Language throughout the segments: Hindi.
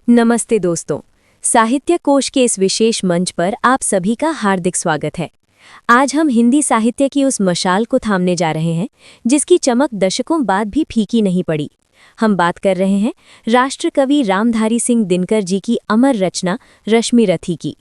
नमस्ते दोस्तों, साहित्य कोश के इस विशेष मंच पर आप सभी का हार्दिक स्वागत है। आज हम हिंदी साहित्य की उस मशाल को थामने जा रहे हैं जिसकी चमक दशकों बाद भी फीकी नहीं पड़ी। हम बात कर रहे हैं राष्ट्र कवि रामधारी सिंह दिनकर जी की अमर रचना रश्मि रथी की।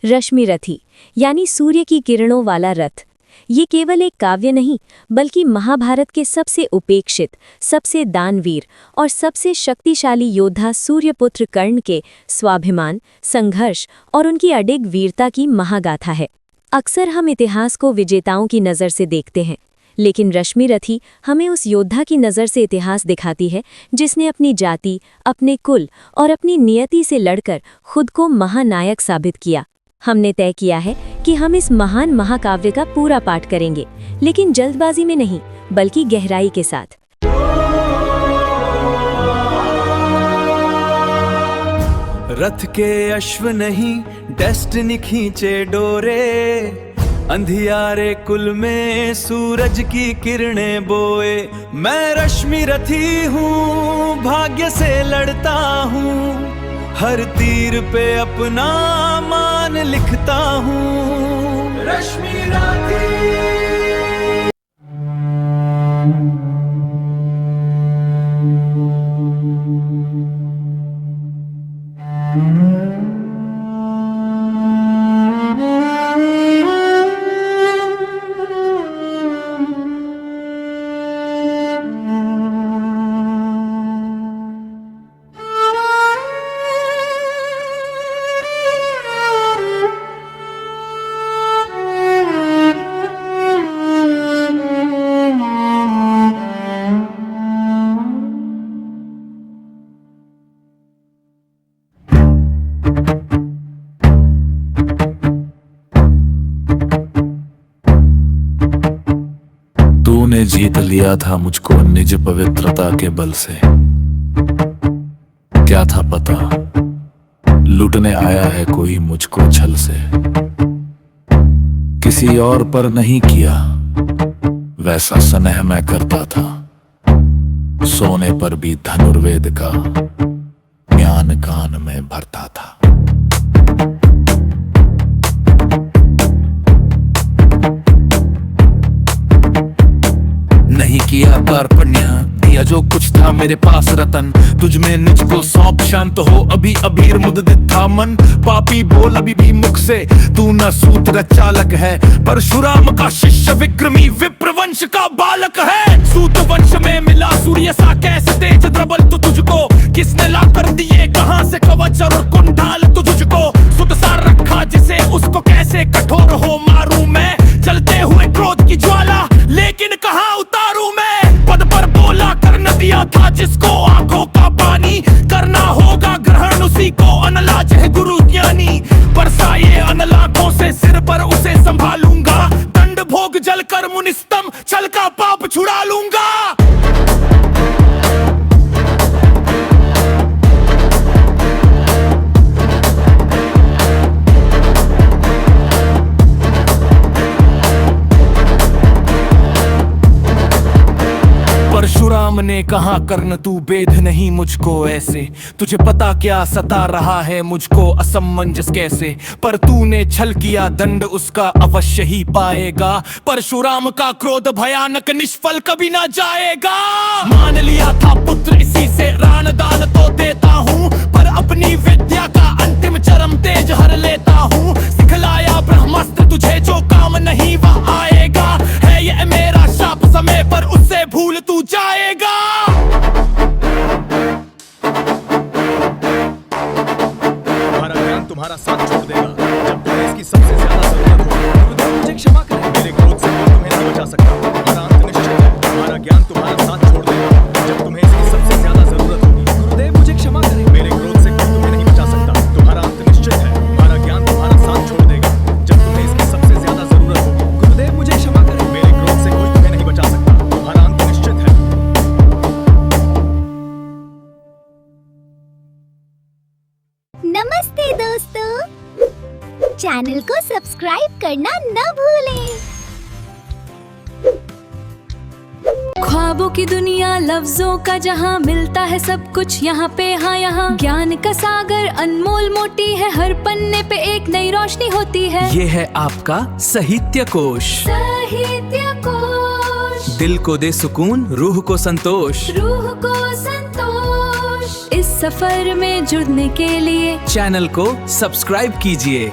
रश्मि रथी यानी सूर्य की किरणों वाला रथ। ये केवल एक काव्य नहीं बल्कि महाभारत के सबसे उपेक्षित, सबसे दानवीर और सबसे शक्तिशाली योद्धा सूर्यपुत्र कर्ण के स्वाभिमान, संघर्ष और उनकी अडिग वीरता की महागाथा है। अक्सर हम इतिहास को विजेताओं की नज़र से देखते हैं, लेकिन रश्मि रथी हमें उस योद्धा की नज़र से इतिहास दिखाती है जिसने अपनी जाति, अपने कुल और अपनी नियति से लड़कर खुद को महानायक साबित किया। हमने तय किया है कि हम इस महान महाकाव्य का पूरा पाठ करेंगे, लेकिन जल्दबाजी में नहीं बल्कि गहराई के साथ। रथ के अश्व नहीं डेस्टिनी खींचे डोरे, अंधियारे कुल में सूरज की किरणें बोए। मैं रश्मि रथी हूँ, भाग्य से लड़ता हूँ, हर तीर पे अपना मान लिखता हूँ। रश्मि रथी। तूने जीत लिया था मुझको निज पवित्रता के बल से। क्या था पता लूटने आया है कोई मुझको छल से। किसी और पर नहीं किया वैसा स्नेह मैं करता था, सोने पर भी धनुर्वेद का ज्ञान कान में भरता था। नहीं किया कार्पण्य, दिया जो कुछ था मेरे पास रतन। तुझ में निज को सौंप शांत हो, अभी अबीर मुद्दित था मन। पापी बोल अभी भी मुख से, तू न सूत्र चालक है, परशुराम का शिष्य विक्रमी विप्रवंश का बालक है। सूत वंश में मिला सूर्य सा कैसे तेज द्रबल तू तुझको, किसने ला कर दिए कहां से कवच और कुंडाल तुझको। सुत सा रखा जिसे उसको कैसे कठोर हो मारूं मैं, चलते हुए क्रोध की ज्वाला लेकिन कहां उतारूं मैं। पद पर बोला करने दिया था जिसको आंखों का पानी, करना होगा ग्रहण उसी को अनलाज है गुरु ज्ञानी। बरसाए अनल आंखों से सिर पर उसे संभालूंगा, दंड भोग जल कर मुनिस्तम छल का पाप छुड़ा लूंगा। परशुराम ने कहा कर्ण तू बेध नहीं मुझको ऐसे, तुझे पता क्या सता रहा है मुझको असमंजस कैसे। पर तूने छल किया दंड उसका अवश्य ही पाएगा, परशुराम का क्रोध भयानक निष्फल कभी ना जाएगा। मान लिया था पुत्र इसी से रान दान तो देता हूँ, पर अपनी विद्या का अंतिम चरम तेज हर लेता हूँ। सिखलाया ब्रह्मास्त्र तुझे जो काम नहीं वह आएगा, है ये मेरा शाप समय पर उससे भूल तू जाएगा। तुम्हारा ज्ञान तुम्हारा साथ छोड़ देगा जब तुम्हें इसकी सबसे ज्यादा जरूरत हो। गुरुदेव मुझे क्षमा करें, मेरे क्रोध से कोई तुम्हें नहीं बचा सकता। तुम्हारा अंत निश्चित है, तुम्हारा ज्ञान तुम्हारा साथ छोड़ देगा जब तुम्हें इसकी सबसे ज्यादा जरूरत होगी। गुरुदेव मुझे क्षमा करें, मेरे क्रोध से कोई तुम्हें नहीं बचा सकता। तुम्हारा अंत निश्चित है, तुम्हारा ज्ञान तुम्हारा साथ छोड़ देगा जब तुम्हें इसकी सबसे ज्यादा जरूरत होगी। गुरुदेव मुझे क्षमा करें, मेरे क्रोध से कोई तुम्हें नहीं बचा सकता। तुम्हारा अंत निश्चित है। नमस्ते दोस्तों, चैनल को सब्सक्राइब करना न भूलें। ख्वाब ख्वाबों की दुनिया, लफ्जों का जहां, मिलता है सब कुछ यहाँ पे, हाँ यहाँ। ज्ञान का सागर अनमोल मोटी है, हर पन्ने पे एक नई रोशनी होती है। ये है आपका साहित्य कोश। साहित्य कोश, दिल को दे सुकून, रूह को संतोष। रूह को संतोष। इस सफर में जुड़ने के लिए चैनल को सब्सक्राइब कीजिए।